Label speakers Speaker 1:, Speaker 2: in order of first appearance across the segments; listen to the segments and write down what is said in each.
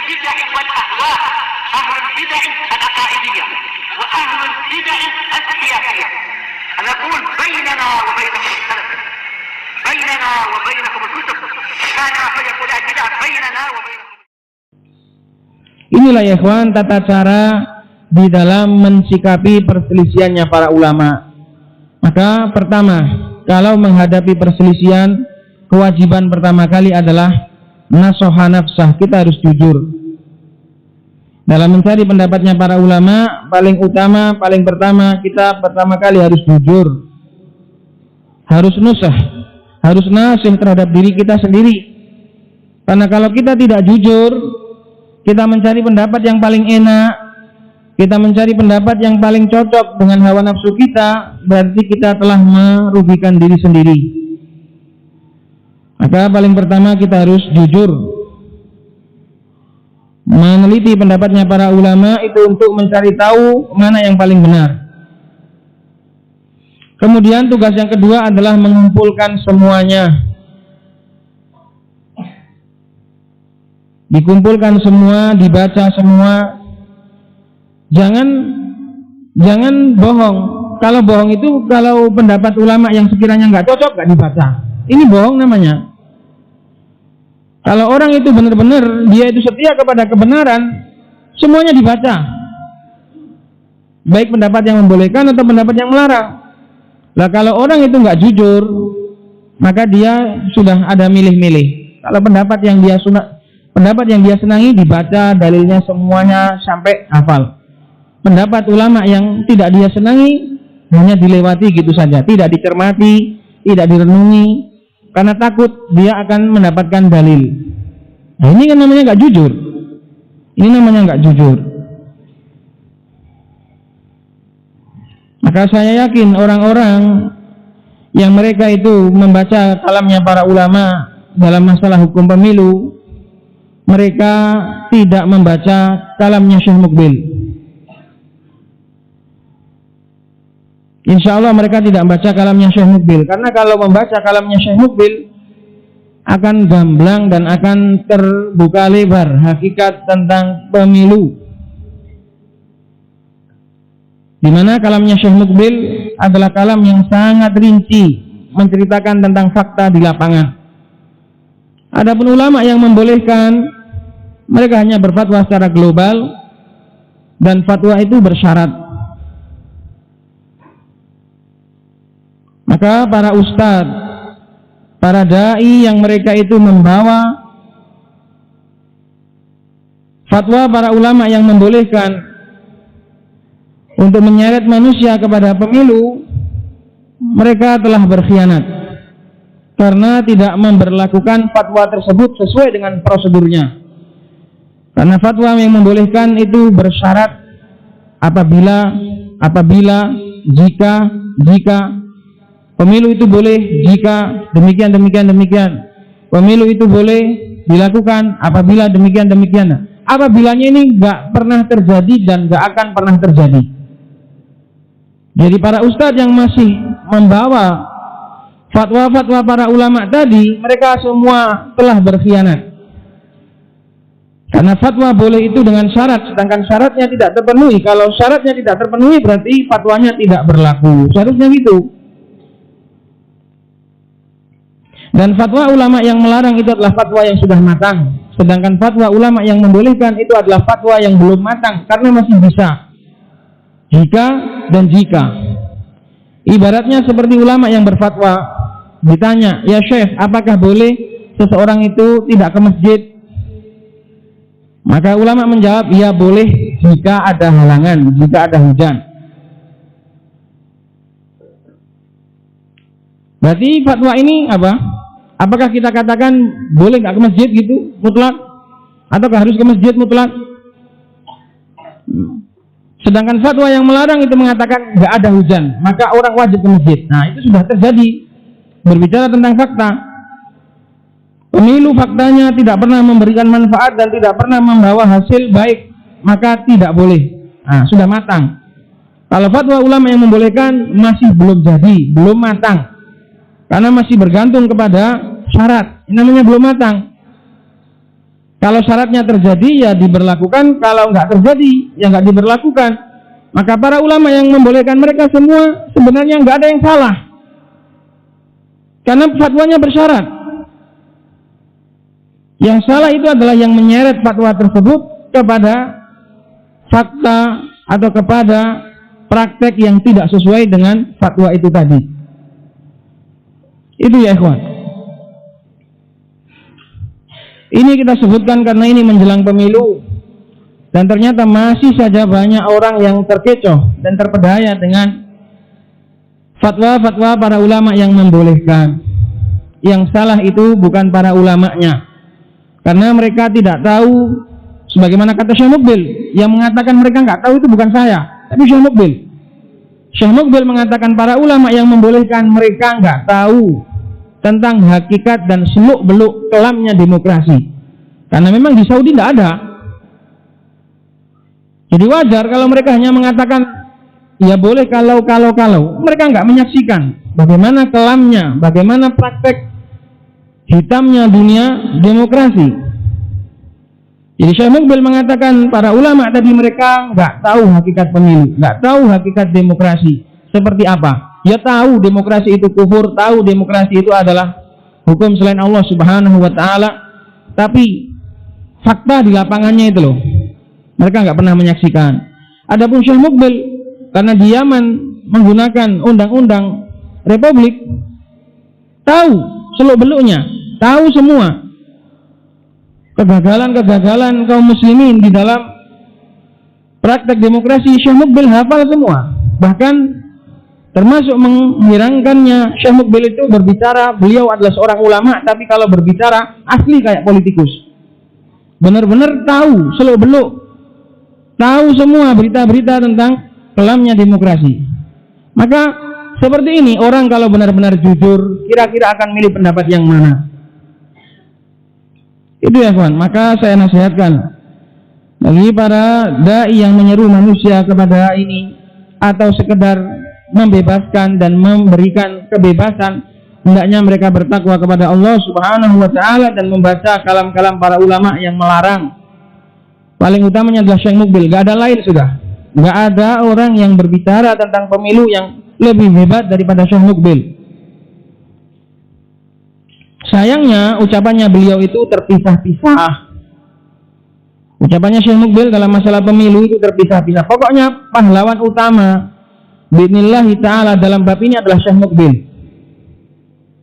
Speaker 1: البدع والأهواء، أهل البدع العقائدية وأهل البدع السياسية. أنا أقول بيننا وبينكم السلف، بيننا وبينكم الكتب، كان فيقول البدع بيننا وبينكم.
Speaker 2: Inilah ya ikhwan tata cara di dalam mensikapi perselisihannya para ulama. Maka pertama, kalau menghadapi perselisihan, kewajiban pertama kali adalah nasoha nafsah, kita harus jujur. Dalam mencari pendapatnya para ulama, paling utama, paling pertama, kita pertama kali harus jujur. Harus nusah, harus nasih terhadap diri kita sendiri. Karena kalau kita tidak jujur, kita mencari pendapat yang paling enak, kita mencari pendapat yang paling cocok dengan hawa nafsu kita, berarti kita telah merugikan diri sendiri. Maka paling pertama kita harus jujur, meneliti pendapatnya para ulama itu untuk mencari tahu mana yang paling benar. Kemudian tugas yang kedua adalah mengumpulkan semuanya. Dikumpulkan semua, dibaca semua. Jangan bohong. Kalau bohong itu kalau pendapat ulama yang sekiranya nggak cocok nggak dibaca. Ini bohong namanya. Kalau orang itu benar-benar dia itu setia kepada kebenaran, semuanya dibaca. Baik pendapat yang membolehkan atau pendapat yang melarang. Lah kalau orang itu nggak jujur, maka dia sudah ada milih-milih. Kalau pendapat yang dia senangi dibaca dalilnya semuanya sampai hafal. Pendapat ulama yang tidak dia senangi hanya dilewati gitu saja, tidak dicermati, tidak direnungi, karena takut dia akan mendapatkan dalil. Nah, ini kan namanya nggak jujur. Ini namanya nggak jujur. Maka saya yakin orang-orang yang mereka itu membaca kalamnya para ulama dalam masalah hukum pemilu, mereka tidak membaca kalamnya Syekh Mukbil. Insya Allah mereka tidak membaca kalamnya Syekh Mukbil, karena kalau membaca kalamnya Syekh Mukbil akan gamblang dan akan terbuka lebar hakikat tentang pemilu. Di mana kalamnya Syekh Mukbil adalah kalam yang sangat rinci menceritakan tentang fakta di lapangan. Adapun ulama yang membolehkan, mereka hanya berfatwa secara global dan fatwa itu bersyarat. Maka para ustadz, para dai yang mereka itu membawa fatwa para ulama yang membolehkan untuk menyeret manusia kepada pemilu, mereka telah berkhianat karena tidak memberlakukan fatwa tersebut sesuai dengan prosedurnya. Karena fatwa yang membolehkan itu bersyarat apabila jika pemilu itu boleh jika demikian. Pemilu itu boleh dilakukan apabila demikian. Apabilanya ini nggak pernah terjadi dan nggak akan pernah terjadi. Jadi para ustadz yang masih membawa fatwa-fatwa para ulama tadi, mereka semua telah berkhianat. Karena fatwa boleh itu dengan syarat, sedangkan syaratnya tidak terpenuhi. Kalau syaratnya tidak terpenuhi berarti fatwanya tidak berlaku. Seharusnya gitu. Dan fatwa ulama yang melarang itu adalah fatwa yang sudah matang. Sedangkan fatwa ulama yang membolehkan itu adalah fatwa yang belum matang, karena masih bisa. Jika. Ibaratnya seperti ulama yang berfatwa, ditanya, ya Syekh, apakah boleh seseorang itu tidak ke masjid? Maka ulama menjawab, ya boleh jika ada halangan, jika ada hujan. Berarti fatwa ini apa? Apakah kita katakan boleh nggak ke masjid gitu, mutlak? Ataukah harus ke masjid mutlak? Sedangkan fatwa yang melarang itu mengatakan nggak ada hujan, maka orang wajib ke masjid. Nah, itu sudah terjadi. Berbicara tentang fakta, pemilu faktanya tidak pernah memberikan manfaat dan tidak pernah membawa hasil baik, maka tidak boleh. Nah, sudah matang. Kalau fatwa ulama yang membolehkan masih belum jadi, belum matang, karena masih bergantung kepada syarat. Ini namanya belum matang. Kalau syaratnya terjadi ya diberlakukan, kalau nggak terjadi ya nggak diberlakukan. Maka para ulama yang membolehkan mereka semua sebenarnya nggak ada yang salah, karena fatwanya bersyarat. Yang salah itu adalah yang menyeret fatwa tersebut kepada fakta atau kepada praktek yang tidak sesuai dengan fatwa itu tadi. Itu ya ikhwan. Ini kita sebutkan karena ini menjelang pemilu, dan ternyata masih saja banyak orang yang terkecoh dan terpedaya dengan fatwa-fatwa para ulama yang membolehkan. Yang salah itu bukan para ulamanya, karena mereka tidak tahu. Sebagaimana kata Syekh Mukbil yang mengatakan mereka nggak tahu, itu bukan saya, tapi Syekh Mukbil. Syekh Mukbil mengatakan para ulama yang membolehkan mereka nggak tahu tentang hakikat dan seluk-beluk kelamnya demokrasi, karena memang di Saudi tidak ada. Jadi wajar kalau mereka hanya mengatakan ya boleh kalau mereka nggak menyaksikan bagaimana kelamnya, bagaimana praktek hitamnya dunia demokrasi. Jadi Syekh Mukbil mengatakan para ulama tadi mereka nggak tahu hakikat pemilu, nggak tahu hakikat demokrasi seperti apa. Ya tahu demokrasi itu kufur, tahu demokrasi itu adalah hukum selain Allah Subhanahu wa Ta'ala, tapi fakta di lapangannya itu loh mereka nggak pernah menyaksikan. Adapun Syekh Mukbil karena di Yaman menggunakan undang-undang republik, tahu seluk-beluknya, tahu semua kegagalan kaum muslimin di dalam praktek demokrasi. Syekh Mukbil hafal semua, bahkan termasuk menghirangkannya Syekh Mukbil itu berbicara, beliau adalah seorang ulama, tapi kalau berbicara asli kayak politikus, benar-benar tahu seluk-beluk, tahu semua berita-berita tentang kelamnya demokrasi. Maka seperti ini orang kalau benar-benar jujur, kira-kira akan milih pendapat yang mana? Itu ya kawan. Maka saya nasihatkan bagi para dai yang menyeru manusia kepada ini, atau sekedar membebaskan dan memberikan kebebasan, hendaknya mereka bertakwa kepada Allah Subhanahu wa Ta'ala dan membaca kalam-kalam para ulama yang melarang. Paling utamanya adalah Syekh Mukbil, gak ada lain sudah. Gak ada orang yang berbicara tentang pemilu yang lebih hebat daripada Syekh Mukbil. Sayangnya ucapannya beliau itu terpisah-pisah. Ucapannya Syekh Mukbil dalam masalah pemilu itu terpisah-pisah. Pokoknya pahlawan utama bi'nillahi ta'ala dalam bab ini adalah Syekh Mukbil.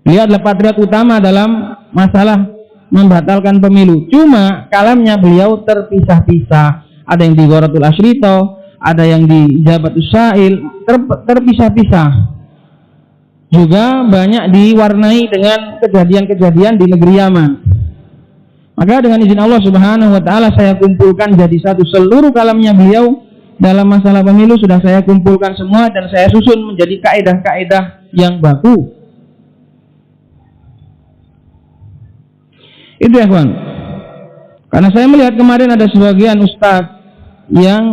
Speaker 2: Beliau adalah patriot utama dalam masalah membatalkan pemilu. Cuma kalamnya beliau terpisah-pisah. Ada yang di Gharatul Ashrito, ada yang di Jabatus Sa'il, terpisah-pisah. Juga banyak diwarnai dengan kejadian-kejadian di negeri Yaman. Maka dengan izin Allah Subhanahu wa Ta'ala saya kumpulkan jadi satu. Seluruh kalamnya beliau dalam masalah pemilu sudah saya kumpulkan semua dan saya susun menjadi kaedah-kaedah yang baku. Itu ya kawan. Karena saya melihat kemarin ada sebagian ustadz yang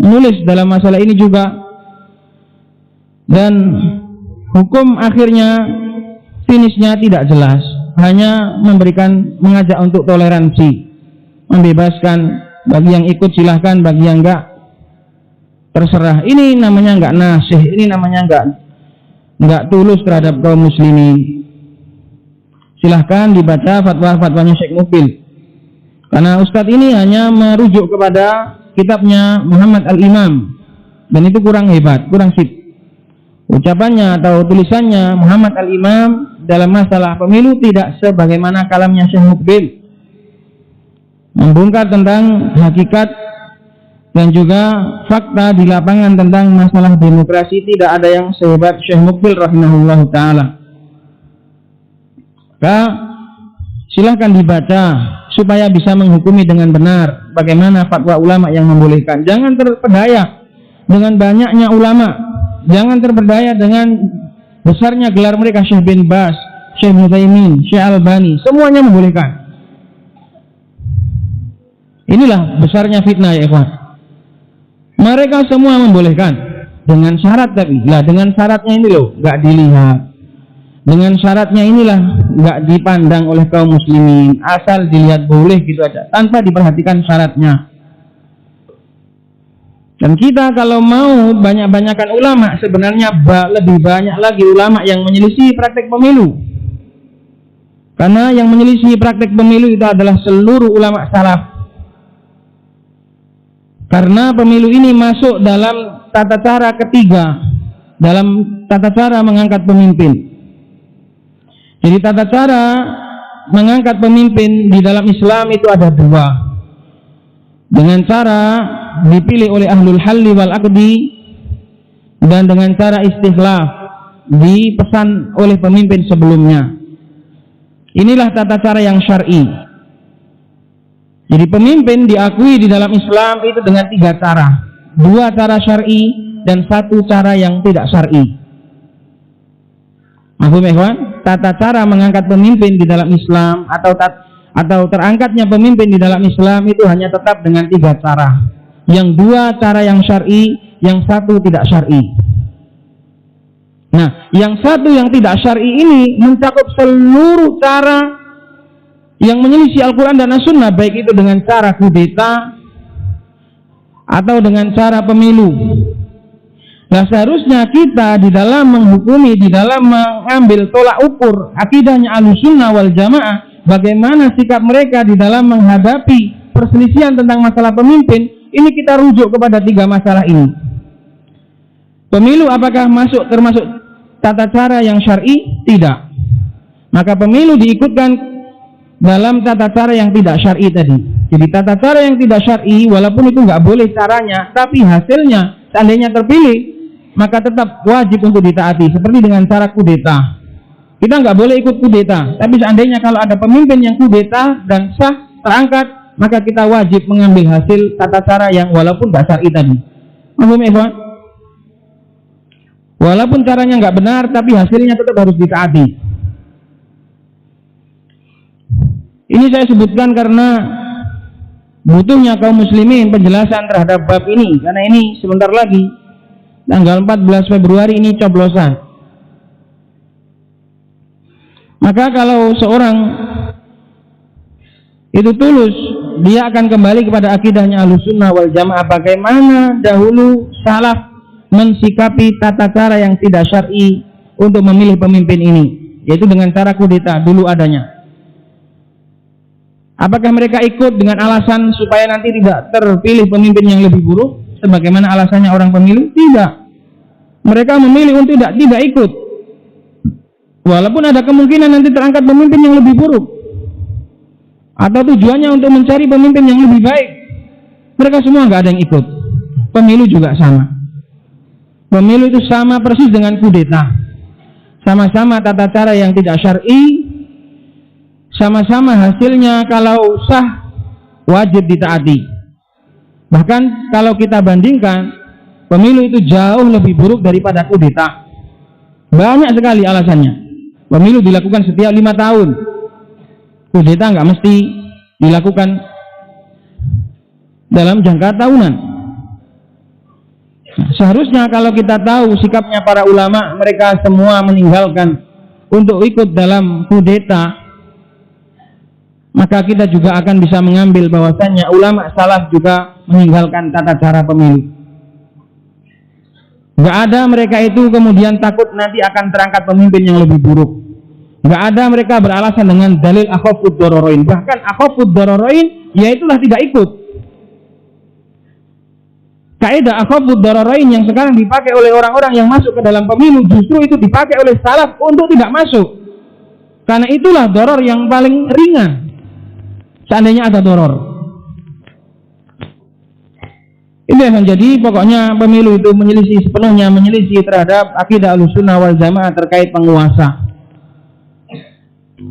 Speaker 2: menulis dalam masalah ini juga, dan hukum akhirnya finishnya tidak jelas, hanya mengajak untuk toleransi, membebaskan, bagi yang ikut silahkan, bagi yang enggak terserah. Ini namanya enggak nasih, ini namanya enggak tulus terhadap kaum muslimin. Silahkan dibaca fatwa-fatwanya Syekh Mukbil, karena ustadz ini hanya merujuk kepada kitabnya Muhammad Al-Imam, dan itu kurang hebat, kurang sip. Ucapannya atau tulisannya Muhammad Al-Imam dalam masalah pemilu tidak sebagaimana kalamnya Syekh Mukbil, membongkar tentang hakikat dan juga fakta di lapangan tentang masalah demokrasi. Tidak ada yang sehebat Syekh Mukbil rahimahullah ta'ala. Maka silahkan dibaca supaya bisa menghukumi dengan benar bagaimana fatwa ulama yang membolehkan. Jangan terpedaya dengan banyaknya ulama, jangan terpedaya dengan besarnya gelar mereka. Syekh bin Bas, Syekh Utsaimin, Syekh Albani, semuanya membolehkan. Inilah besarnya fitnah ya ikhwan. Mereka semua membolehkan dengan syarat, tapi lah dengan syaratnya ini loh, gak dilihat. Dengan syaratnya inilah nggak dipandang oleh kaum muslimin, asal dilihat boleh gitu aja tanpa diperhatikan syaratnya. Dan kita kalau mau banyak-banyakan ulama, sebenarnya lebih banyak lagi ulama yang menyelisih praktek pemilu. Karena yang menyelisih praktek pemilu itu adalah seluruh ulama salaf. Karena pemilu ini masuk dalam tata cara ketiga, dalam tata cara mengangkat pemimpin. Jadi tata cara mengangkat pemimpin di dalam Islam itu ada dua. Dengan cara dipilih oleh ahlul halli wal aqdi, dan dengan cara istikhlaf, dipesan oleh pemimpin sebelumnya. Inilah tata cara yang syar'i. Jadi pemimpin diakui di dalam Islam itu dengan tiga cara. Dua cara syar'i dan satu cara yang tidak syar'i. Mahfum ikhwan? Tata cara mengangkat pemimpin di dalam Islam atau terangkatnya pemimpin di dalam Islam itu hanya tetap dengan tiga cara. Yang dua cara yang syar'i, yang satu tidak syar'i. Nah, yang satu yang tidak syar'i ini mencakup seluruh cara yang menyelisih Al-Quran dan As-Sunnah, baik itu dengan cara kudeta atau dengan cara pemilu. Nah, seharusnya kita di dalam menghukumi, di dalam mengambil tolak ukur akidahnya Ahlussunnah wal Jamaah, bagaimana sikap mereka di dalam menghadapi perselisihan tentang masalah pemimpin, ini kita rujuk kepada tiga masalah ini. Pemilu apakah termasuk tata cara yang syar'i? Tidak. Maka pemilu diikutkan dalam tata cara yang tidak syar'i tadi. Jadi tata cara yang tidak syar'i, walaupun itu nggak boleh caranya, tapi hasilnya seandainya terpilih, maka tetap wajib untuk ditaati. Seperti dengan cara kudeta, kita nggak boleh ikut kudeta, tapi seandainya kalau ada pemimpin yang kudeta dan sah terangkat, maka kita wajib mengambil hasil tata cara yang walaupun nggak syar'i tadi. Mahfum ikhwan? Walaupun caranya nggak benar, tapi hasilnya tetap harus ditaati. Ini saya sebutkan karena butuhnya kaum muslimin penjelasan terhadap bab ini, karena ini sebentar lagi tanggal 14 Februari ini coblosan. Maka kalau seorang itu tulus, dia akan kembali kepada akidahnya Ahlussunnah wal Jamaah, bagaimana dahulu salaf mensikapi tata cara yang tidak syar'i untuk memilih pemimpin ini, yaitu dengan cara kudeta dulu adanya. Apakah mereka ikut dengan alasan supaya nanti tidak terpilih pemimpin yang lebih buruk sebagaimana alasannya orang pemilu? Tidak. Mereka memilih untuk tidak ikut, walaupun ada kemungkinan nanti terangkat pemimpin yang lebih buruk, atau tujuannya untuk mencari pemimpin yang lebih baik. Mereka semua nggak ada yang ikut. Pemilu juga sama. Pemilu itu sama persis dengan kudeta. Sama-sama tata cara yang tidak syar'i, sama-sama hasilnya kalau sah wajib ditaati. Bahkan kalau kita bandingkan, pemilu itu jauh lebih buruk daripada kudeta. Banyak sekali alasannya. Pemilu dilakukan setiap 5 tahun. Kudeta nggak mesti dilakukan dalam jangka tahunan. Nah, seharusnya kalau kita tahu sikapnya para ulama, mereka semua meninggalkan untuk ikut dalam kudeta, maka kita juga akan bisa mengambil bahwasannya ulama salaf juga meninggalkan tata cara pemilu. Gak ada mereka itu kemudian takut nanti akan terangkat pemimpin yang lebih buruk. Gak ada mereka beralasan dengan dalil akhafud dararain. Bahkan akhafud dararain yaitulah tidak ikut. Kaidah akhafud dararain yang sekarang dipakai oleh orang-orang yang masuk ke dalam pemilu, justru itu dipakai oleh salaf untuk tidak masuk. Karena itulah doror yang paling ringan seandainya ada doror. Ini yang menjadi pokoknya pemilu itu sepenuhnya menyelisih terhadap akidah Ahlussunnah wal Jamaah terkait penguasa.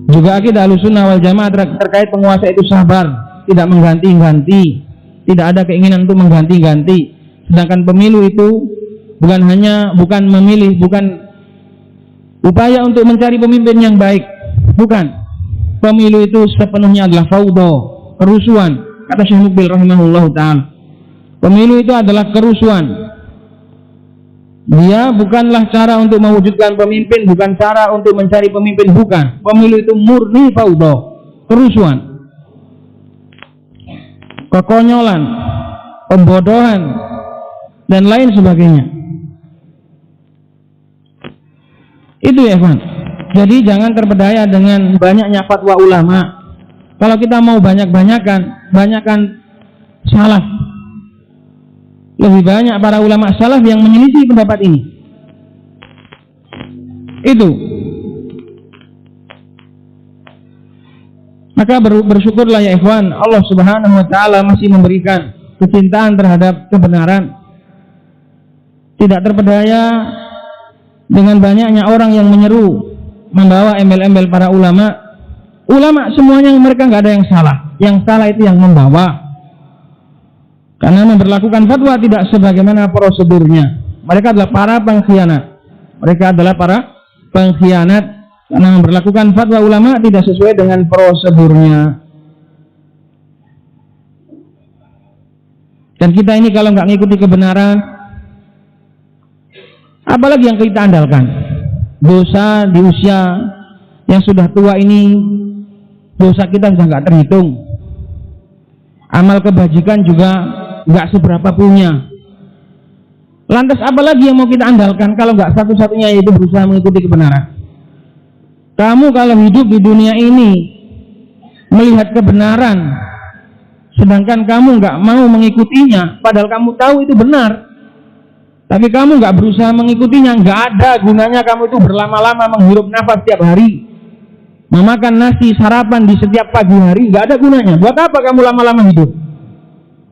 Speaker 2: Juga akidah Ahlussunnah wal Jamaah terkait penguasa itu sabar, tidak mengganti-ganti, tidak ada keinginan untuk mengganti-ganti. Sedangkan pemilu itu bukan memilih, bukan upaya untuk mencari pemimpin yang baik, bukan. Pemilu itu sepenuhnya adalah faudo, kerusuhan. Kata Syekh Mukbil rahimahullah ta'ala, pemilu itu adalah kerusuhan. Dia bukanlah cara untuk mewujudkan pemimpin, bukan cara untuk mencari pemimpin, bukan. Pemilu itu murni faudo, kerusuhan, kekonyolan, pembodohan, dan lain sebagainya. Itu ya kawan. Jadi jangan terpedaya dengan banyaknya fatwa ulama. Kalau kita mau banyakkan salaf. Lebih banyak para ulama salaf yang menyelisih pendapat ini. Itu. Maka bersyukurlah ya ikhwan, Allah Subhanahu wa taala masih memberikan kecintaan terhadap kebenaran. Tidak terpedaya dengan banyaknya orang yang menyeru membawa embel-embel para ulama. Ulama semuanya mereka nggak ada yang salah. Yang salah itu yang membawa. Karena memberlakukan fatwa tidak sebagaimana prosedurnya. Mereka adalah para pengkhianat. Karena memberlakukan fatwa ulama tidak sesuai dengan prosedurnya. Dan kita ini kalau nggak mengikuti kebenaran, apalagi yang kita andalkan? Dosa di usia yang sudah tua ini, dosa kita sudah nggak terhitung. Amal kebajikan juga nggak seberapa punya. Lantas apalagi yang mau kita andalkan kalau nggak satu-satunya yaitu berusaha mengikuti kebenaran? Kamu kalau hidup di dunia ini melihat kebenaran, sedangkan kamu nggak mau mengikutinya, padahal kamu tahu itu benar, tapi kamu nggak berusaha mengikutinya, nggak ada gunanya kamu itu berlama-lama menghirup nafas setiap hari, memakan nasi sarapan di setiap pagi hari, nggak ada gunanya. Buat apa kamu lama-lama hidup?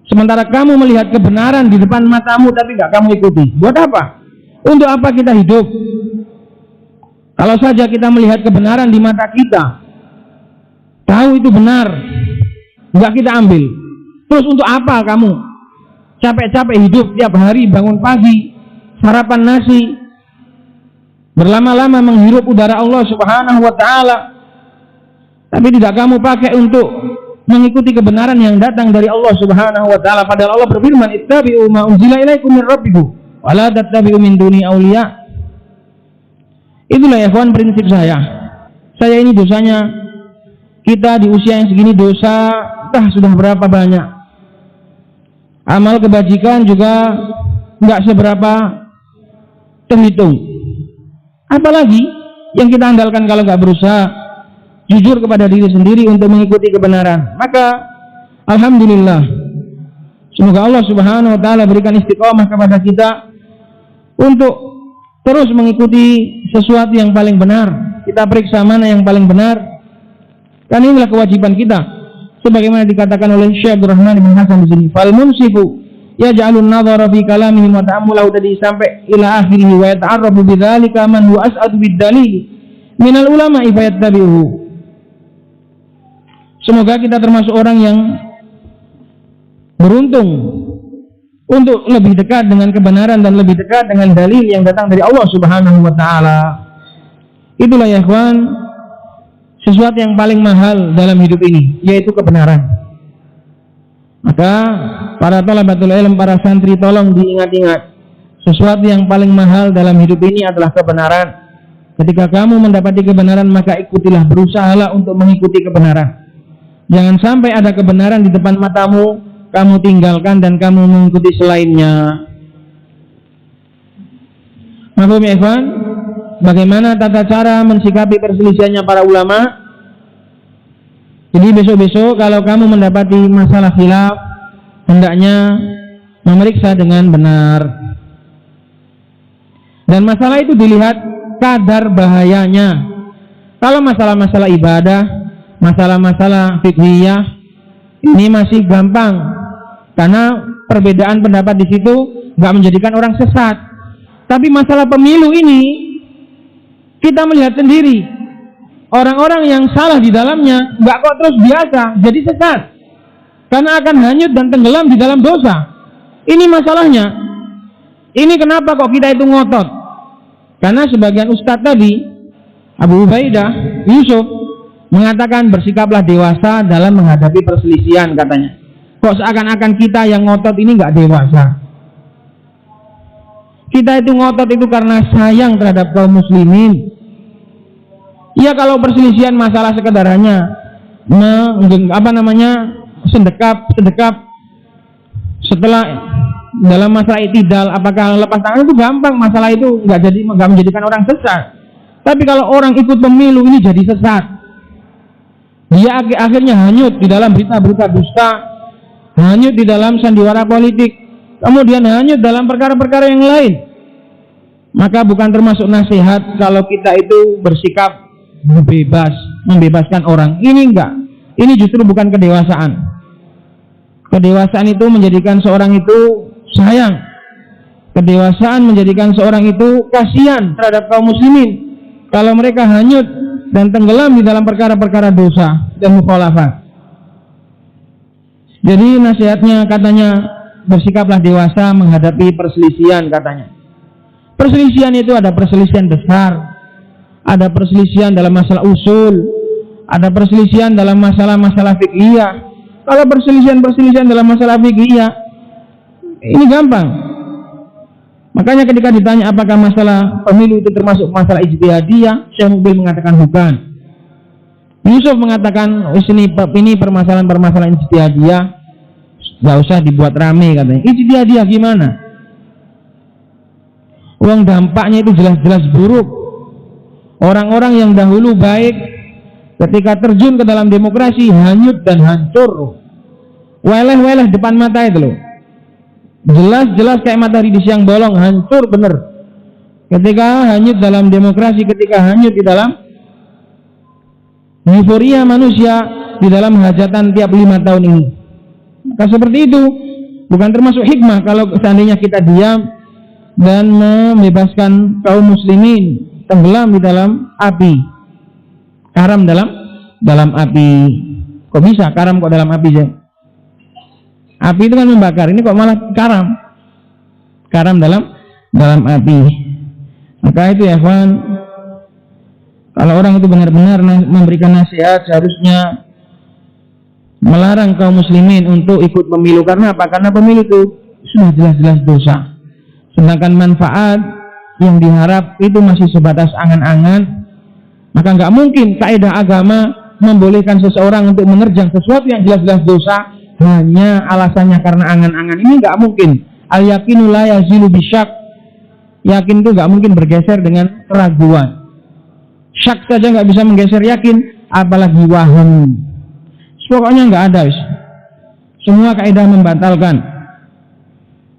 Speaker 2: Sementara kamu melihat kebenaran di depan matamu tapi nggak kamu ikuti. Buat apa? Untuk apa kita hidup? Kalau saja kita melihat kebenaran di mata kita, tahu itu benar, nggak kita ambil. Terus untuk apa kamu capek-capek hidup tiap hari, bangun pagi, sarapan nasi, berlama-lama menghirup udara Allah Subhanahu wa taala, tapi tidak kamu pakai untuk mengikuti kebenaran yang datang dari Allah Subhanahu wa taala. Padahal Allah berfirman, "Ittabi'u ma unzila ilaikum min rabbikum wa la tattabi'u min duni awliya." Itulah ya kawan prinsip saya. Saya ini dosanya, kita di usia yang segini dosa entah sudah berapa banyak. Amal kebajikan juga enggak seberapa terhitung. Apalagi yang kita andalkan kalau enggak berusaha jujur kepada diri sendiri untuk mengikuti kebenaran. Maka alhamdulillah, semoga Allah Subhanahu wa taala berikan istiqomah kepada kita untuk terus mengikuti sesuatu yang paling benar. Kita periksa mana yang paling benar. Karena inilah kewajiban kita. Sebagaimana dikatakan oleh Syekh Abdul Rahman bin Hasan di sini, "Fal munsifu yaj'alun nadhara fi kalamihi wa ta'ammulahu" tadi sampai ila akhirih, "wa yata'arrafu bidzalika man huwa as'adu bid-dalil minal ulama'i fayattabi'uhu." Semoga kita termasuk orang yang beruntung untuk lebih dekat dengan kebenaran dan lebih dekat dengan dalil yang datang dari Allah Subhanahu wa taala. Itulah ya ikhwan, sesuatu yang paling mahal dalam hidup ini, yaitu kebenaran. Maka para thalabatul ilm, para santri, tolong diingat-ingat, sesuatu yang paling mahal dalam hidup ini adalah kebenaran. Ketika kamu mendapati kebenaran, maka ikutilah, berusahalah untuk mengikuti kebenaran. Jangan sampai ada kebenaran di depan matamu, kamu tinggalkan dan kamu mengikuti selainnya. Mafhum ya ikhwan? Bagaimana tata cara mensikapi perselisihannya para ulama? Jadi besok-besok kalau kamu mendapati masalah khilaf, hendaknya memeriksa dengan benar. Dan masalah itu dilihat kadar bahayanya. Kalau masalah-masalah ibadah, masalah-masalah fiqhiyah, ini masih gampang, karena perbedaan pendapat di situ nggak menjadikan orang sesat. Tapi masalah pemilu ini kita melihat sendiri, orang-orang yang salah di dalamnya nggak kok terus biasa jadi sesat, karena akan hanyut dan tenggelam di dalam dosa. Ini masalahnya. Ini kenapa kok kita itu ngotot? Karena sebagian ustadz tadi, Abu Ubaidah Yusuf, mengatakan bersikaplah dewasa dalam menghadapi perselisihan, katanya. Kok seakan-akan kita yang ngotot ini nggak dewasa. Kita itu ngotot itu karena sayang terhadap kaum muslimin. Ya kalau perselisihan masalah sekedar hanya sedekap setelah dalam masalah itidal, apakah lepas tangan itu gampang, masalah itu nggak menjadikan orang sesat. Tapi kalau orang ikut pemilu ini jadi sesat. Dia akhirnya hanyut di dalam berita-berita dusta, hanyut di dalam sandiwara politik, kemudian hanyut dalam perkara-perkara yang lain. Maka bukan termasuk nasihat kalau kita itu bersikap bebas, membebaskan orang. Ini enggak. Ini justru bukan kedewasaan. Kedewasaan itu menjadikan seorang itu sayang. Kedewasaan menjadikan seorang itu kasihan terhadap kaum muslimin kalau mereka hanyut dan tenggelam di dalam perkara-perkara dosa dan mukhalafat. Jadi nasihatnya katanya bersikaplah dewasa menghadapi perselisihan katanya. Perselisihan itu ada perselisihan besar, ada perselisihan dalam masalah usul, ada perselisihan dalam masalah-masalah fiqhiyah. Kalau perselisihan dalam masalah fiqhiyah ini gampang. Makanya ketika ditanya apakah masalah pemilu itu termasuk masalah ijtihadiyah, Syekh Mukbil mengatakan bukan. Yusuf mengatakan ini permasalahan ijtihadiyah, nggak usah dibuat rame katanya. Ijtihadiyah gimana? Uang dampaknya itu jelas-jelas buruk. Orang-orang yang dahulu baik ketika terjun ke dalam demokrasi hanyut dan hancur. Weleh-weleh depan mata itu loh. Jelas-jelas kayak matahari di siang bolong, hancur bener. Ketika hanyut dalam demokrasi, ketika hanyut di dalam euforia manusia di dalam hajatan tiap 5 tahun ini. Maka seperti itu bukan termasuk hikmah kalau seandainya kita diam dan membebaskan kaum muslimin tenggelam di dalam api, karam dalam api. Kok bisa karam kok dalam api ya? Api itu kan membakar, ini kok malah karam dalam api. Maka itu ya kawan, kalau orang itu benar-benar memberikan nasihat, seharusnya melarang kaum muslimin untuk ikut pemilu. Karena apa? Karena pemilu itu sudah jelas-jelas dosa. Sedangkan manfaat yang diharap itu masih sebatas angan-angan. Maka nggak mungkin kaidah agama membolehkan seseorang untuk menerjang sesuatu yang jelas-jelas dosa hanya alasannya karena angan-angan. Ini nggak mungkin. Al yakinu la yazilu bisyak. Yakin itu nggak mungkin bergeser dengan keraguan. Syak saja nggak bisa menggeser yakin, apalagi waham. Pokoknya nggak ada. Semua kaidah membatalkan.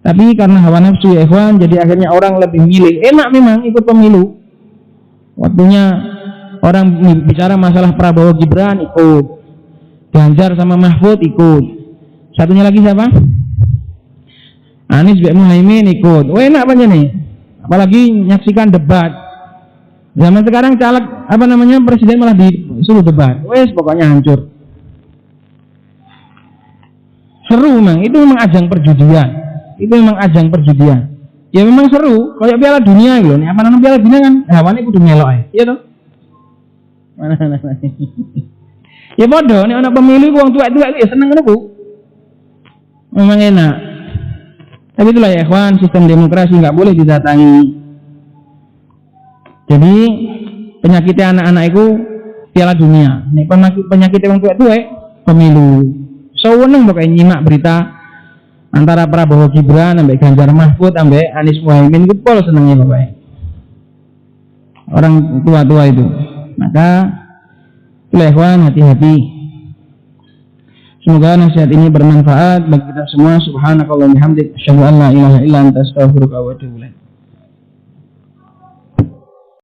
Speaker 2: Tapi karena hawa nafsu ya ikhwan, jadi akhirnya orang lebih milih. Enak memang ikut pemilu. Waktunya orang bicara masalah Prabowo Gibran ikut, Ganjar sama Mahfud ikut. Satunya lagi siapa? Anies bin Muhaimin ikut. Oh enak aja nih. Apalagi menyaksikan debat. Zaman sekarang caleg presiden malah disuruh debat. Wes pokoknya hancur. Seru memang. Itu memang ajang perjudian. Ya memang seru. Kayak Piala Dunia gitu. Nih apa namanya Piala Dunia kan? Hawane kudu melok ae. Iya toh? Mana. Ya bodoh. Nek ana pemilu wong tuwek-tuwek ya seneng ngono ku. Memang enak. Tapi itulah ya ikhwan, sistem demokrasi nggak boleh didatangi. Jadi penyakitnya anak-anak itu Piala Dunia. Nek penyakitnya wong tuwek-tuwek pemilu. Seweneng pokoknya nyimak berita antara Prabowo Gibran sampai Ganjar Mahfud sampai Anies Muhaimin itu pol senengnya pokoknya. Orang tua-tua itu. Maka ikhwan hati-hati. Semoga nasihat ini bermanfaat bagi kita semua. Subhanakallahumma wa bihamdik, asyhadu an la ilaha illa anta, astaghfiruka wa atubu ilaik.